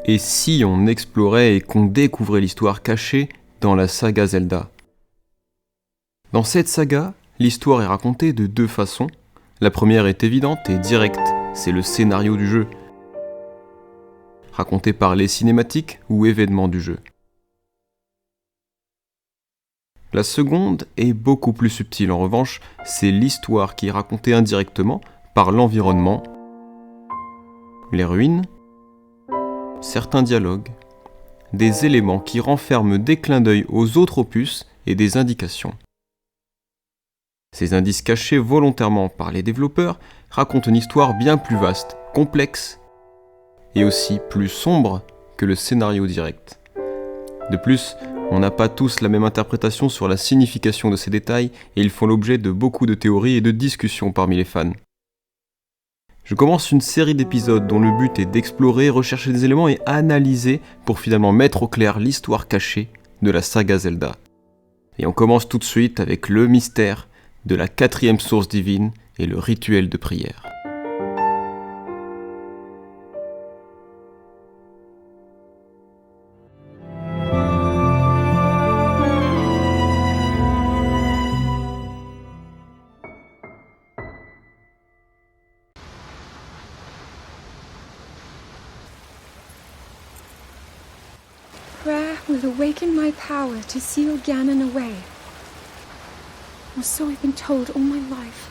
Et si on explorait et qu'on découvrait l'histoire cachée dans la saga Zelda ? Dans cette saga, l'histoire est racontée de deux façons. La première est évidente et directe, c'est le scénario du jeu, raconté par les cinématiques ou événements du jeu. La seconde est beaucoup plus subtile, en revanche, c'est l'histoire qui est racontée indirectement par l'environnement, les ruines, certains dialogues, des éléments qui renferment des clins d'œil aux autres opus et des indications. Ces indices cachés volontairement par les développeurs racontent une histoire bien plus vaste, complexe et aussi plus sombre que le scénario direct. De plus, on n'a pas tous la même interprétation sur la signification de ces détails et ils font l'objet de beaucoup de théories et de discussions parmi les fans. Je commence une série d'épisodes dont le but est d'explorer, rechercher des éléments et analyser pour finalement mettre au clair l'histoire cachée de la saga Zelda. Et on commence tout de suite avec le mystère de la 4e source divine et le rituel de prière. Prayer will awaken my power to seal Ganon away. Or so I've been told all my life.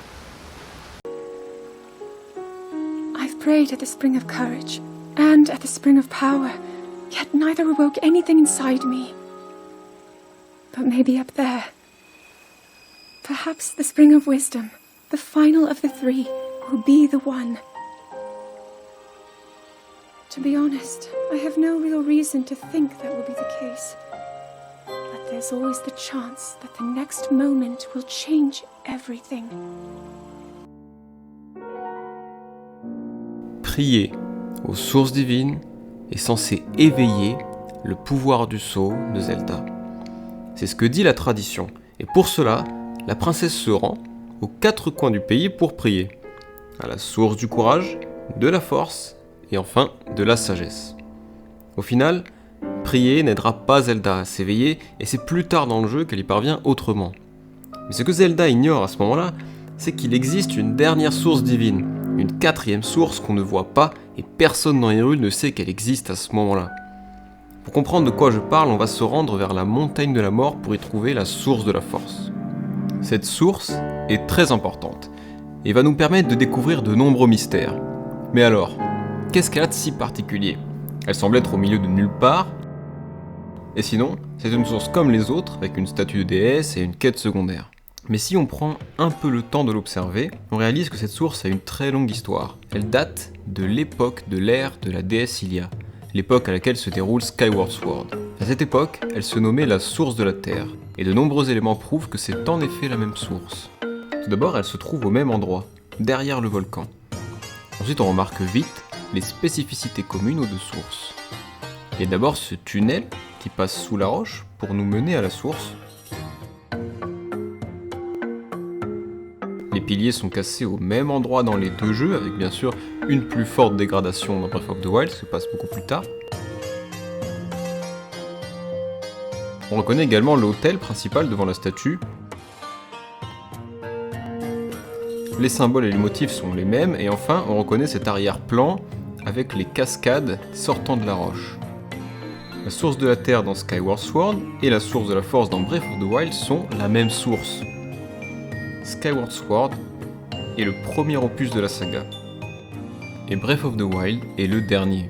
I've prayed at the Spring of Courage and at the Spring of Power, yet neither awoke anything inside me. But maybe up there. Perhaps the Spring of Wisdom, the final of the three, will be the one. To be honest, I have no real reason to think that will be the case. But there's always the chance that the next moment will change everything. Prier aux sources divines est censé éveiller le pouvoir du sceau de Zelda. C'est ce que dit la tradition. Et pour cela, la princesse se rend aux 4 coins du pays pour prier. À la source du courage, de la force et enfin de la sagesse. Au final, prier n'aidera pas Zelda à s'éveiller et c'est plus tard dans le jeu qu'elle y parvient autrement. Mais ce que Zelda ignore à ce moment-là, c'est qu'il existe une dernière source divine, une 4e source qu'on ne voit pas et personne dans Hyrule ne sait qu'elle existe à ce moment-là. Pour comprendre de quoi je parle, on va se rendre vers la montagne de la mort pour y trouver la source de la force. Cette source est très importante et va nous permettre de découvrir de nombreux mystères. Mais alors, qu'est-ce qu'elle a de si particulier ? Elle semble être au milieu de nulle part. Et sinon, c'est une source comme les autres, avec une statue de déesse et une quête secondaire. Mais si on prend un peu le temps de l'observer, on réalise que cette source a une très longue histoire. Elle date de l'époque de l'ère de la déesse Hylia, l'époque à laquelle se déroule Skyward Sword. À cette époque, elle se nommait la source de la Terre, et de nombreux éléments prouvent que c'est en effet la même source. Tout d'abord, elle se trouve au même endroit, derrière le volcan. Ensuite, on remarque vite les spécificités communes aux deux sources. Il y a d'abord ce tunnel qui passe sous la roche pour nous mener à la source. Les piliers sont cassés au même endroit dans les deux jeux, avec bien sûr une plus forte dégradation dans Breath of the Wild, se passe beaucoup plus tard. On reconnaît également l'autel principal devant la statue. Les symboles et les motifs sont les mêmes, et enfin on reconnaît cet arrière-plan avec les cascades sortant de la roche. La source de la Terre dans Skyward Sword et la source de la Force dans Breath of the Wild sont la même source. Skyward Sword est le premier opus de la saga, et Breath of the Wild est le dernier.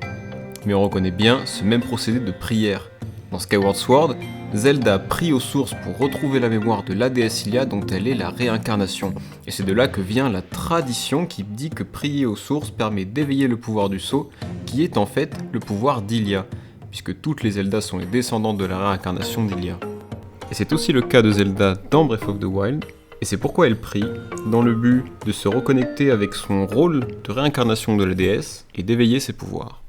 Mais on reconnaît bien ce même procédé de prière. Dans Skyward Sword, Zelda prie aux sources pour retrouver la mémoire de la déesse Hylia dont elle est la réincarnation. Et c'est de là que vient la tradition qui dit que prier aux sources permet d'éveiller le pouvoir du sceau, qui est en fait le pouvoir d'Hylia, puisque toutes les Zelda sont les descendantes de la réincarnation d'Hylia. Et c'est aussi le cas de Zelda dans Breath of the Wild, et c'est pourquoi elle prie, dans le but de se reconnecter avec son rôle de réincarnation de la déesse et d'éveiller ses pouvoirs.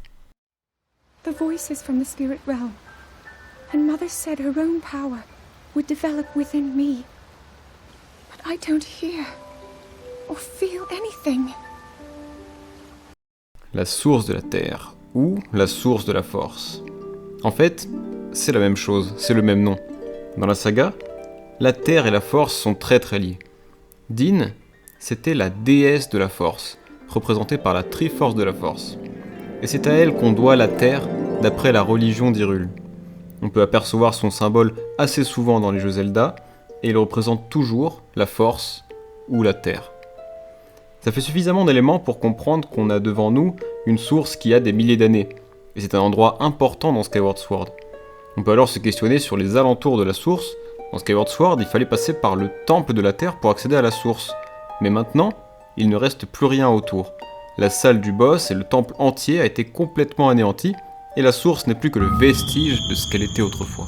The voices from the spirit realm. And Mother said her own power would develop within me. But I don't hear or feel anything. La source de la Terre ou la source de la force. En fait, c'est la même chose, c'est le même nom. Dans la saga, la Terre et la Force sont très liés. Din, c'était la déesse de la Force, représentée par la Triforce de la Force. Et c'est à elle qu'on doit la Terre d'après la religion d'Hyrule. On peut apercevoir son symbole assez souvent dans les jeux Zelda, et il représente toujours la Force ou la Terre. Ça fait suffisamment d'éléments pour comprendre qu'on a devant nous une source qui a des milliers d'années, et c'est un endroit important dans Skyward Sword. On peut alors se questionner sur les alentours de la source. Dans Skyward Sword, il fallait passer par le temple de la Terre pour accéder à la source. Mais maintenant, il ne reste plus rien autour. La salle du boss et le temple entier a été complètement anéanti, et la source n'est plus que le vestige de ce qu'elle était autrefois.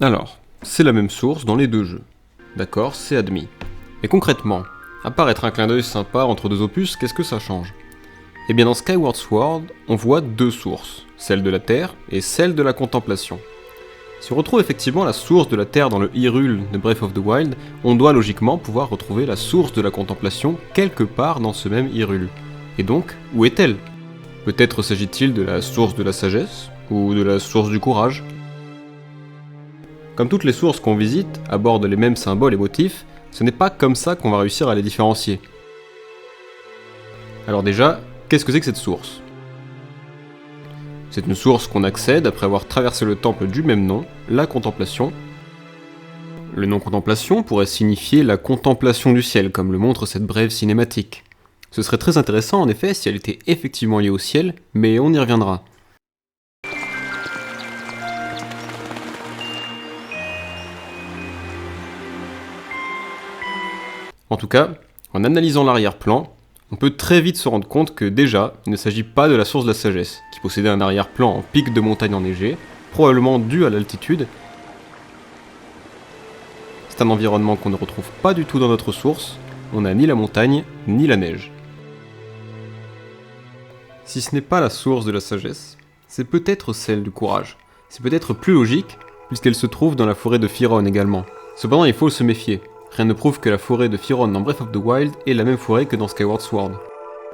Alors, c'est la même source dans les deux jeux. D'accord, c'est admis. Mais concrètement, à part être un clin d'œil sympa entre deux opus, qu'est-ce que ça change ? Eh bien dans Skyward Sword, on voit deux sources, celle de la Terre et celle de la Contemplation. Si on retrouve effectivement la source de la Terre dans le Hyrule de Breath of the Wild, on doit logiquement pouvoir retrouver la source de la Contemplation quelque part dans ce même Hyrule. Et donc, où est-elle ? Peut-être s'agit-il de la source de la sagesse, ou de la source du courage ? Comme toutes les sources qu'on visite abordent les mêmes symboles et motifs, ce n'est pas comme ça qu'on va réussir à les différencier. Alors déjà, qu'est-ce que c'est que cette source ? C'est une source qu'on accède après avoir traversé le temple du même nom, la Contemplation. Le nom Contemplation pourrait signifier la contemplation du ciel, comme le montre cette brève cinématique. Ce serait très intéressant en effet si elle était effectivement liée au ciel, mais on y reviendra. En tout cas, en analysant l'arrière-plan, on peut très vite se rendre compte que déjà, il ne s'agit pas de la source de la sagesse, qui possédait un arrière-plan en pic de montagne enneigée, probablement dû à l'altitude. C'est un environnement qu'on ne retrouve pas du tout dans notre source, on n'a ni la montagne, ni la neige. Si ce n'est pas la source de la sagesse, c'est peut-être celle du courage. C'est peut-être plus logique, puisqu'elle se trouve dans la forêt de Firon également. Cependant, il faut se méfier. Rien ne prouve que la forêt de Firon dans Breath of the Wild est la même forêt que dans Skyward Sword.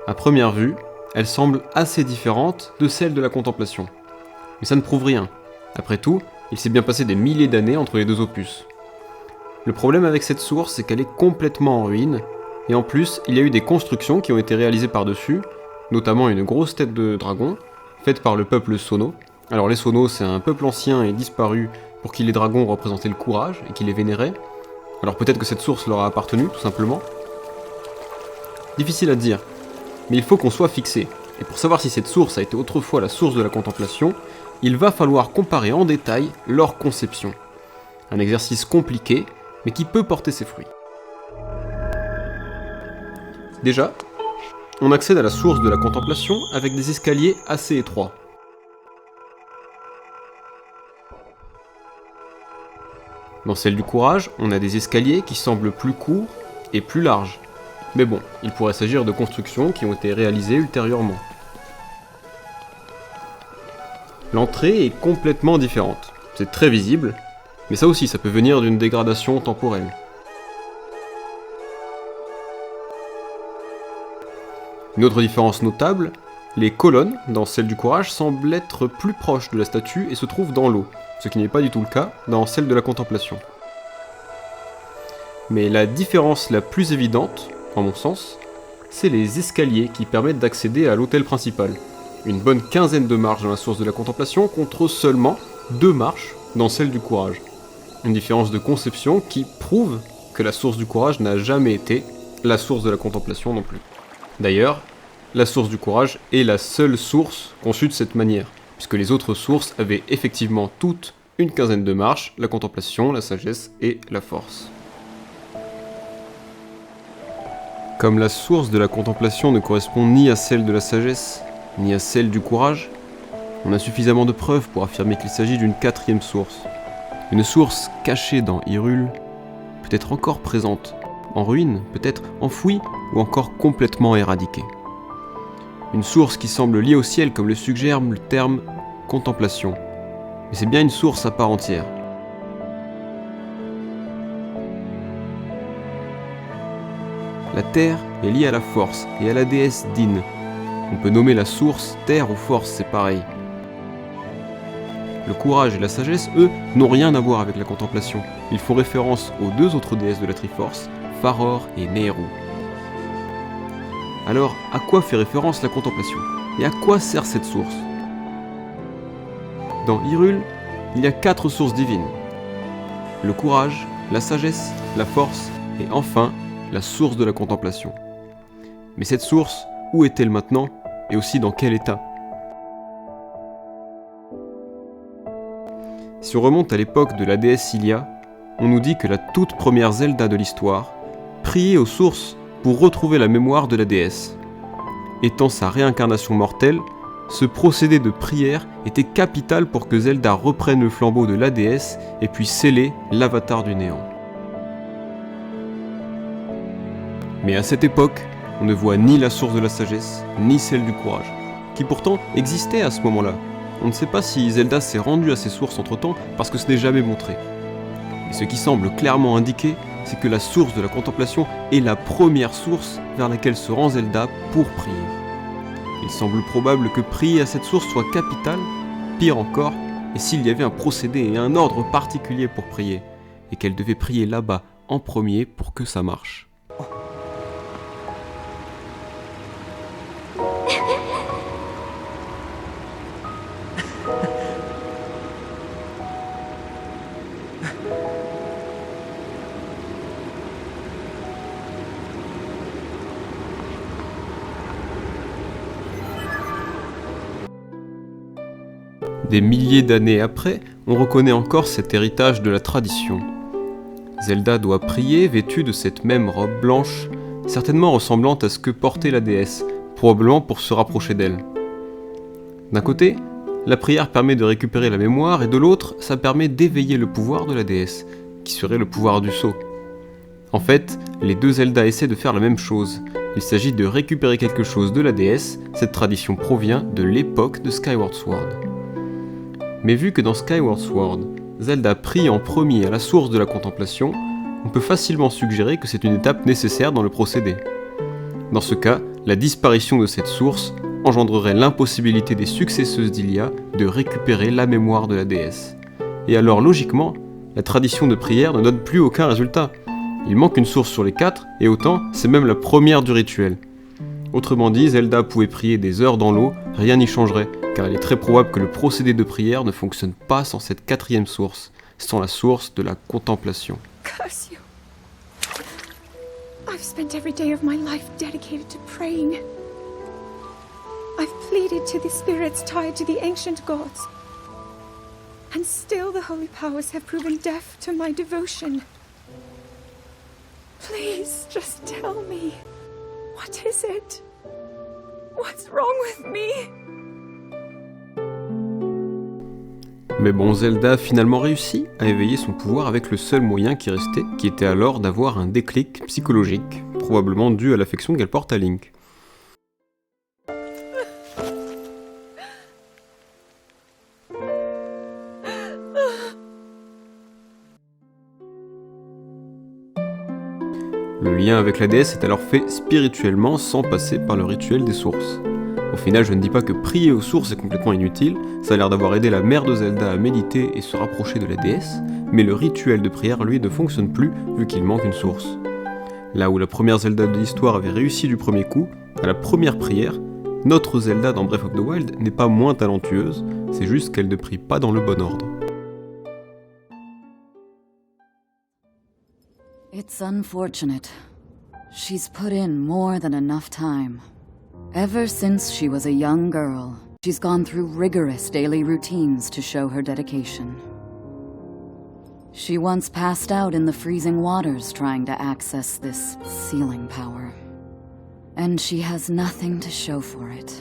À première vue, elle semble assez différente de celle de la Contemplation. Mais ça ne prouve rien. Après tout, il s'est bien passé des milliers d'années entre les deux opus. Le problème avec cette source, c'est qu'elle est complètement en ruine, et en plus, il y a eu des constructions qui ont été réalisées par-dessus, notamment une grosse tête de dragon, faite par le peuple Sono. Alors les Sono, c'est un peuple ancien et disparu pour qui les dragons représentaient le courage et qui les vénéraient. Alors peut-être que cette source leur a appartenu, tout simplement. Difficile à dire, mais il faut qu'on soit fixé. Et pour savoir si cette source a été autrefois la source de la Contemplation, il va falloir comparer en détail leur conception. Un exercice compliqué, mais qui peut porter ses fruits. Déjà, on accède à la source de la Contemplation avec des escaliers assez étroits. Dans celle du courage, on a des escaliers qui semblent plus courts et plus larges. Mais bon, il pourrait s'agir de constructions qui ont été réalisées ultérieurement. L'entrée est complètement différente. C'est très visible, mais ça aussi, ça peut venir d'une dégradation temporelle. Une autre différence notable, les colonnes dans celle du courage semblent être plus proches de la statue et se trouvent dans l'eau, ce qui n'est pas du tout le cas dans celle de la Contemplation. Mais la différence la plus évidente, en mon sens, c'est les escaliers qui permettent d'accéder à l'autel principal. Une bonne quinzaine de marches dans la source de la Contemplation contre seulement 2 marches dans celle du courage. Une différence de conception qui prouve que la source du courage n'a jamais été la source de la Contemplation non plus. D'ailleurs, la source du courage est la seule source conçue de cette manière, puisque les autres sources avaient effectivement toutes une quinzaine de marches, la contemplation, la sagesse et la force. Comme la source de la contemplation ne correspond ni à celle de la sagesse, ni à celle du courage, on a suffisamment de preuves pour affirmer qu'il s'agit d'une 4e source. Une source cachée dans Hyrule, peut-être encore présente, en ruine, peut-être enfouie, ou encore complètement éradiquée. une source qui semble liée au ciel comme le suggère le terme contemplation. Mais c'est bien une source à part entière. La terre est liée à la force et à la déesse Din. On peut nommer la source terre ou force, c'est pareil. Le courage et la sagesse, eux, n'ont rien à voir avec la contemplation. Ils font référence aux deux autres déesses de la Triforce, Faror et Nehru. Alors, à quoi fait référence la contemplation? Et à quoi sert cette source? Dans Hyrule, il y a 4 sources divines. Le courage, la sagesse, la force et enfin, la source de la contemplation. Mais cette source, où est-elle maintenant et aussi dans quel état? Si on remonte à l'époque de la déesse Hylia, on nous dit que la toute première Zelda de l'histoire priait aux sources pour retrouver la mémoire de la déesse. Étant sa réincarnation mortelle, ce procédé de prière était capital pour que Zelda reprenne le flambeau de la déesse et puisse sceller l'avatar du néant. Mais à cette époque, on ne voit ni la source de la sagesse, ni celle du courage, qui pourtant existait à ce moment-là. On ne sait pas si Zelda s'est rendue à ces sources entre-temps parce que ce n'est jamais montré. Mais ce qui semble clairement indiquer, c'est que la source de la contemplation est la première source vers laquelle se rend Zelda pour prier. Il semble probable que prier à cette source soit capital, pire encore, et s'il y avait un procédé et un ordre particulier pour prier, et qu'elle devait prier là-bas en premier pour que ça marche. Des milliers d'années après, on reconnaît encore cet héritage de la tradition. Zelda doit prier vêtue de cette même robe blanche, certainement ressemblante à ce que portait la déesse, probablement pour se rapprocher d'elle. D'un côté, la prière permet de récupérer la mémoire et de l'autre, ça permet d'éveiller le pouvoir de la déesse, qui serait le pouvoir du sceau. En fait, les deux Zelda essaient de faire la même chose. Il s'agit de récupérer quelque chose de la déesse, cette tradition provient de l'époque de Skyward Sword. Mais vu que dans Skyward Sword, Zelda prie en premier à la source de la contemplation, on peut facilement suggérer que c'est une étape nécessaire dans le procédé. Dans ce cas, la disparition de cette source engendrerait l'impossibilité des successeuses d'Hylia de récupérer la mémoire de la déesse. Et alors logiquement, la tradition de prière ne donne plus aucun résultat. Il manque une source sur les 4, et autant, c'est même la première du rituel. Autrement dit, Zelda pouvait prier des heures dans l'eau, rien n'y changerait, car il est très probable que le procédé de prière ne fonctionne pas sans cette 4e source, sans la source de la contemplation. Curse you. I've spent every day of my life dedicated to praying. I've pleaded to the spirits tied to the ancient gods. And still the holy powers have proven deaf to my devotion. Please, just tell me. What is it? What's wrong with me? Mais bon, Zelda a finalement réussi à éveiller son pouvoir avec le seul moyen qui restait, qui était alors d'avoir un déclic psychologique, probablement dû à l'affection qu'elle porte à Link. Le lien avec la déesse est alors fait spirituellement sans passer par le rituel des sources. Au final, je ne dis pas que prier aux sources est complètement inutile, ça a l'air d'avoir aidé la mère de Zelda à méditer et se rapprocher de la déesse, mais le rituel de prière, lui, ne fonctionne plus vu qu'il manque une source. Là où la première Zelda de l'histoire avait réussi du premier coup, à la première prière, notre Zelda dans Breath of the Wild n'est pas moins talentueuse, c'est juste qu'elle ne prie pas dans le bon ordre. It's unfortunate. She's put in more than enough time. Ever since she was a young girl, she's gone through rigorous daily routines to show her dedication. She once passed out in the freezing waters trying to access this sealing power. And she has nothing to show for it.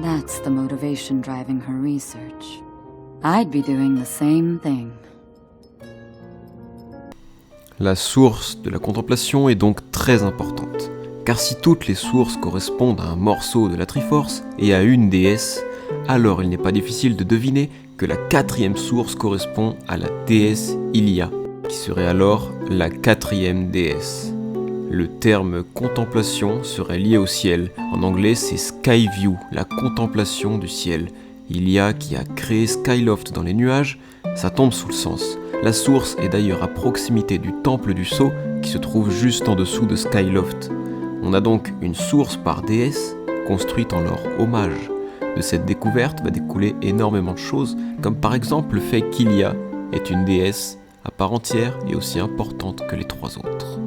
That's the motivation driving her research. I'd be doing the same thing. La source de la contemplation est donc très importante. Car si toutes les sources correspondent à un morceau de la Triforce et à une déesse, alors il n'est pas difficile de deviner que la 4e source correspond à la déesse Ilia, qui serait alors la 4e déesse. Le terme contemplation serait lié au ciel. En anglais, c'est sky view, la contemplation du ciel. Ilia qui a créé Skyloft dans les nuages, ça tombe sous le sens. La source est d'ailleurs à proximité du temple du sceau qui se trouve juste en dessous de Skyloft. On a donc une source par déesse construite en leur hommage. De cette découverte va découler énormément de choses, comme par exemple le fait qu'Ilia est une déesse à part entière et aussi importante que les 3 autres.